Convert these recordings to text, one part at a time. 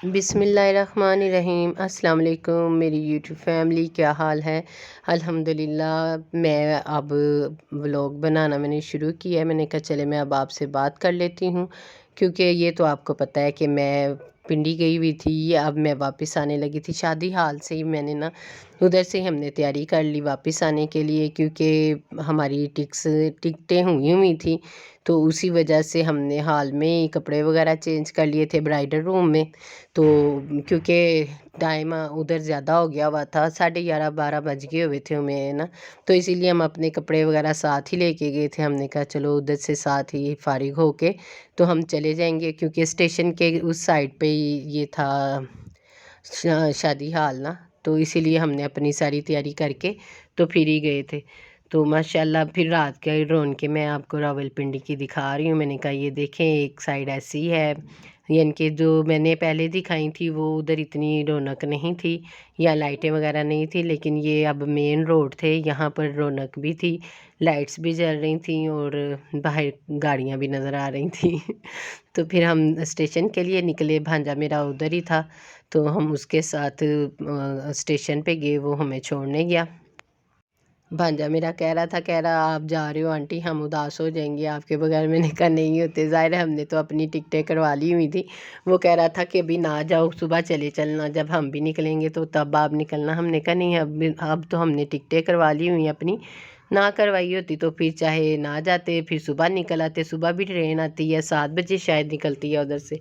بسم اللہ الرحمن الرحیم۔ السلام علیکم میری یوٹیوب فیملی، کیا حال ہے؟ الحمدللہ میں اب ولاگ بنانا میں نے شروع کیا ہے۔ میں نے کہا چلے میں اب آپ سے بات کر لیتی ہوں، کیونکہ یہ تو آپ کو پتہ ہے کہ میں پنڈی گئی ہوئی تھی، اب میں واپس آنے لگی تھی شادی حال سے ہی۔ میں نے ادھر سے ہم نے تیاری کر لی واپس آنے کے لیے، کیونکہ ہماری ٹکٹیں ہوئی تھیں، تو اسی وجہ سے ہم نے حال میں ہی کپڑے وغیرہ چینج کر لیے تھے برائڈل روم میں۔ تو کیونکہ ٹائم ادھر زیادہ ہو گیا ہوا تھا، 11:30-12 بج گئے ہوئے تھے ہمیں تو اسی لیے ہم اپنے کپڑے وغیرہ ساتھ ہی لے کے گئے تھے۔ ہم نے کہا چلو ادھر سے ساتھ ہی فارغ ہو کے تو ہم چلے جائیں گے، کیونکہ اسٹیشن کے اس سائڈ پہ ہی یہ تھا شادی حال تو اسی لیے ہم نے اپنی ساری تیاری کر کے تو پھر ہی گئے تھے۔ تو ماشاءاللہ پھر رات کے رونقیں میں آپ کو راولپنڈی کی دکھا رہی ہوں۔ میں نے کہا یہ دیکھیں ایک سائڈ ایسی ہے، یعنی کہ جو میں نے پہلے دکھائی تھی وہ ادھر اتنی رونق نہیں تھی یا لائٹیں وغیرہ نہیں تھی، لیکن یہ اب مین روڈ تھے، یہاں پر رونق بھی تھی، لائٹس بھی جل رہی تھیں اور باہر گاڑیاں بھی نظر آ رہی تھیں تو پھر ہم اسٹیشن کے لیے نکلے، بھانجا میرا ادھر ہی تھا تو ہم اس کے ساتھ اسٹیشن پہ گئے، وہ ہمیں چھوڑنے گیا۔ بھانجا میرا کہہ رہا آپ جا رہے ہو آنٹی، ہم اداس ہو جائیں گے آپ کے بغیر۔ میں نے کہا نہیں ہوتے، ظاہر ہے ہم نے تو اپنی ٹکٹیں کروا لی ہوئی تھی۔ وہ کہہ رہا تھا کہ ابھی نہ جاؤ، صبح چلے چلنا، جب ہم بھی نکلیں گے تو تب آپ نکلنا۔ ہم نے کہا نہیں، اب تو ہم نے ٹکٹیں کروا لی ہوئی اپنی، نہ کروائی ہوتی تو پھر چاہے نہ جاتے، پھر صبح نکل آتے۔ صبح بھی ٹرین آتی ہے 7 بجے شاید نکلتی ہے ادھر سے،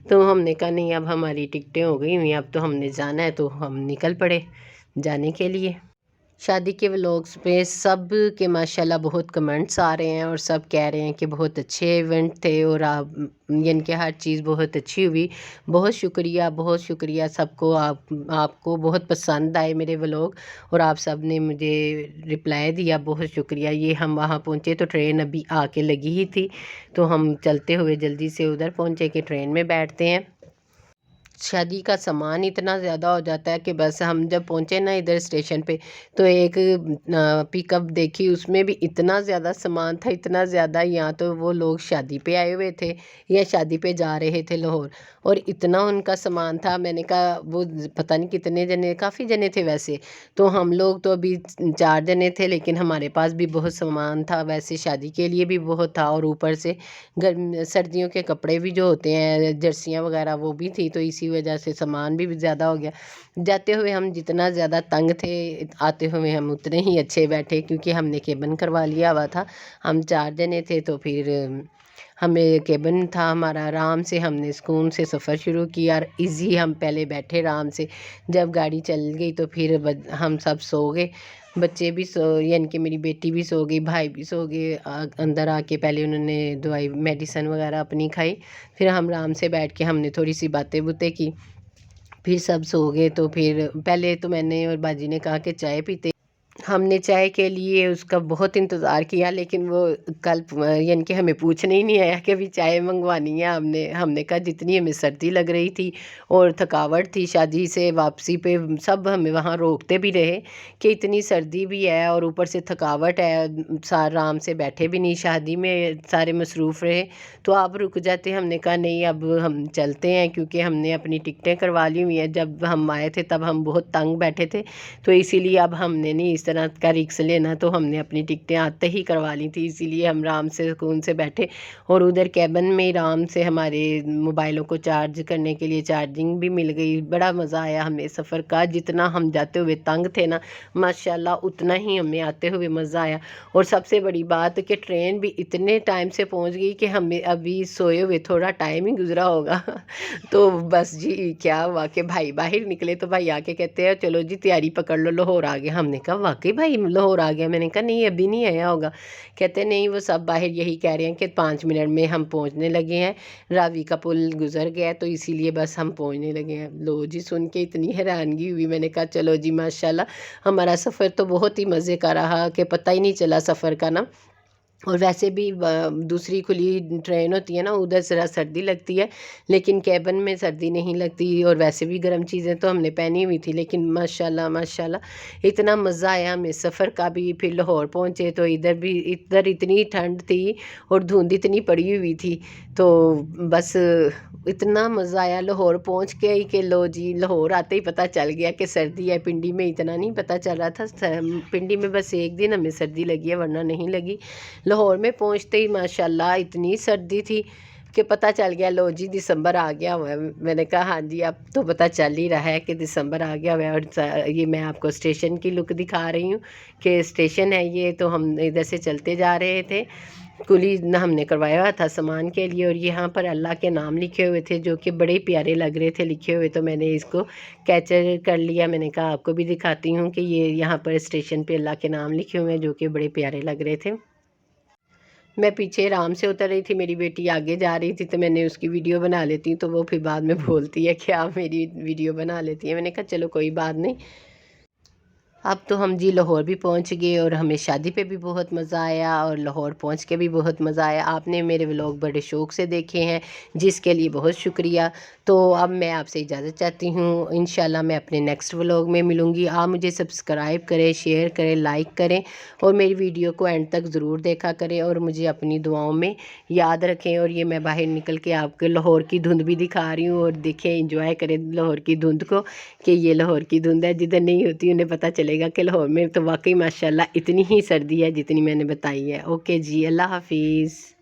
تو ہم نے کہا نہیں اب ہماری ٹکٹیں ہو گئی ہوئی ہیں، اب تو ہم نے جانا ہے، تو ہم نکل پڑے جانے کے لیے۔ شادی کے ولاگس پہ سب کے ماشاءاللہ بہت کمنٹس آ رہے ہیں اور سب کہہ رہے ہیں کہ بہت اچھے ایونٹ تھے اور آپ یعنی کہ ہر چیز بہت اچھی ہوئی۔ بہت شکریہ سب کو، آپ کو بہت پسند آئے میرے ولاگ اور آپ سب نے مجھے رپلائی دیا، بہت شکریہ۔ یہ ہم وہاں پہنچے تو ٹرین ابھی آ کے لگی ہی تھی، تو ہم چلتے ہوئے جلدی سے ادھر پہنچے کہ ٹرین میں بیٹھتے ہیں۔ شادی کا سامان اتنا زیادہ ہو جاتا ہے کہ بس ہم جب پہنچے ادھر اسٹیشن پہ تو ایک پک اپ دیکھی، اس میں بھی اتنا زیادہ سامان تھا، اتنا زیادہ، یا تو وہ لوگ شادی پہ آئے ہوئے تھے یا شادی پہ جا رہے تھے لاہور، اور اتنا ان کا سامان تھا۔ میں نے کہا وہ پتہ نہیں کتنے جنے، کافی جنے تھے ویسے تو، ہم لوگ تو ابھی 4 جنے تھے، لیکن ہمارے پاس بھی بہت سامان تھا، ویسے شادی کے لیے بھی بہت تھا، اور اوپر سے سردیوں کے کپڑے بھی جو ہوتے ہیں جرسیاں وغیرہ وہ بھی تھی، تو اسی وجہ سے سامان بھی زیادہ ہو گیا۔ جاتے ہوئے ہم جتنا زیادہ تنگ تھے، آتے ہوئے ہم اتنے ہی اچھے بیٹھے، کیونکہ ہم نے کیبن کروا لیا ہوا تھا، ہم 4 جنے تھے، تو پھر ہمیں کیبن تھا ہمارا، آرام سے ہم نے سکون سے سفر شروع کیا اور ایزی ہم پہلے بیٹھے آرام سے۔ جب گاڑی چل گئی تو پھر ہم سب سو گئے، بچے بھی یعنی کہ میری بیٹی بھی سو گئی، بھائی بھی سو گئے۔ اندر آ کے پہلے انہوں نے دوائی میڈیسن وغیرہ اپنی کھائی، پھر ہم آرام سے بیٹھ کے ہم نے تھوڑی سی باتیں کی، پھر سب سو گئے۔ تو پھر پہلے تو میں نے اور باجی نے کہا کہ چائے پیتے، ہم نے چائے کے لیے اس کا بہت انتظار کیا، لیکن وہ کل یعنی کہ ہمیں پوچھنے ہی نہیں آیا کہ ابھی چائے منگوانی ہے۔ ہم نے کہا جتنی ہمیں سردی لگ رہی تھی اور تھکاوٹ تھی شادی سے واپسی پہ، سب ہمیں وہاں روکتے بھی رہے کہ اتنی سردی بھی ہے اور اوپر سے تھکاوٹ ہے، آرام سے بیٹھے بھی نہیں، شادی میں سارے مصروف رہے تو آپ رک جاتے۔ ہم نے کہا نہیں اب ہم چلتے ہیں، کیونکہ ہم نے اپنی ٹکٹیں کروا لی ہوئی ہیں، جب ہم آئے تھے تب ہم بہت تنگ بیٹھے تھے، تو اسی لیے اب ہم نے نہیں اس طرح کا رکس لینا، تو ہم نے اپنی ٹکٹیں آتے ہی کروا لی تھی، اسی لیے ہم آرام سے سکون سے بیٹھے، اور ادھر کیبن میں آرام سے ہمارے موبائلوں کو چارج کرنے کے لیے چارجنگ بھی مل گئی۔ بڑا مزہ آیا ہمیں سفر کا، جتنا ہم جاتے ہوئے تنگ تھے ماشاءاللہ اتنا ہی ہمیں آتے ہوئے مزہ آیا۔ اور سب سے بڑی بات کہ ٹرین بھی اتنے ٹائم سے پہنچ گئی کہ ہمیں ابھی سوئے ہوئے تھوڑا ٹائم ہی گزرا ہوگا تو بس جی کیا ہوا کہ بھائی باہر نکلے تو بھائی آ کے کہتے ہیں چلو جی تیاری پکڑ لو لاہور آ گیا۔ ہم نے کہا واقعی بھائی لاہور آ گیا؟ میں نے کہا نہیں ابھی نہیں آیا ہوگا، کہتے نہیں وہ سب باہر یہی کہہ رہے ہیں کہ 5 منٹ میں ہم پہنچنے لگے ہیں، راوی کا پل گزر گیا تو اسی لیے بس ہم پہنچنے لگے ہیں۔ لو جی سن کے اتنی حیرانگی ہوئی، میں نے کہا چلو جی ماشاءاللہ ہمارا سفر تو بہت ہی مزے کا رہا کہ پتہ ہی نہیں چلا سفر کا اور ویسے بھی دوسری کھلی ٹرین ہوتی ہے ادھر ذرا سردی لگتی ہے، لیکن کیبن میں سردی نہیں لگتی، اور ویسے بھی گرم چیزیں تو ہم نے پہنی ہوئی تھی، لیکن ماشاءاللہ اتنا مزہ آیا ہمیں سفر کا بھی۔ پھر لاہور پہنچے تو ادھر اتنی ٹھنڈ تھی اور دھند اتنی پڑی ہوئی تھی، تو بس اتنا مزہ آیا لاہور پہنچ کے ہی کہ لو جی لاہور آتے ہی پتہ چل گیا کہ سردی ہے. پنڈی میں اتنا نہیں پتہ چل رہا تھا، پنڈی میں بس ایک دن ہمیں سردی لگی ہے ورنہ نہیں لگی. لاہور میں پہنچتے ہی ماشاءاللہ اتنی سردی تھی کہ پتہ چل گیا لو جی دسمبر آ گیا ہوا ہے. میں نے کہا ہاں جی اب تو پتہ چل ہی رہا ہے کہ دسمبر آ گیا ہوا ہے. اور یہ میں آپ کو اسٹیشن کی لک دکھا رہی ہوں کہ اسٹیشن ہے یہ. تو ہم ادھر سے چلتے جا رہے تھے، کلی ہم نے کروایا ہوا تھا سامان کے لیے، اور یہاں پر اللہ کے نام لکھے ہوئے تھے جو کہ بڑے پیارے لگ رہے تھے لکھے ہوئے. تو میں نے اس کو کیپچر کر لیا. میں نے کہا آپ کو بھی دکھاتی ہوں کہ یہ یہاں پر اسٹیشن پہ اللہ کے نام لکھے ہوئے ہیں جو کہ بڑے پیارے لگ رہے تھے. میں پیچھے آرام سے اتر رہی تھی، میری بیٹی آگے جا رہی تھی تو میں نے اس کی ویڈیو بنا لیتی ہوں، تو وہ پھر بعد میں بولتی ہے کہ آپ میری ویڈیو بنا لیتی ہیں. میں نے کہا چلو کوئی بات نہیں. اب تو ہم جی لاہور بھی پہنچ گئے اور ہمیں شادی پہ بھی بہت مزہ آیا اور لاہور پہنچ کے بھی بہت مزہ آیا. آپ نے میرے ولاگ بڑے شوق سے دیکھے ہیں جس کے لیے بہت شکریہ. تو اب میں آپ سے اجازت چاہتی ہوں، انشاءاللہ میں اپنے نیکسٹ ولاگ میں ملوں گی. آپ مجھے سبسکرائب کریں، شیئر کریں، لائک کریں اور میری ویڈیو کو اینڈ تک ضرور دیکھا کریں اور مجھے اپنی دعاؤں میں یاد رکھیں. اور یہ میں باہر نکل کے آپ کو لاہور کی دھند بھی دکھا رہی ہوں، اور دیکھیں انجوائے کریں لاہور کی دھند کو کہ یہ لاہور کی دھند ہے. جدھر نہیں ہوتی انہیں پتہ چلے گا کہ لاہور میں تو واقعی ماشاءاللہ اتنی ہی سردی ہے جتنی میں نے بتائی ہے. اوکے جی، اللہ حافظ.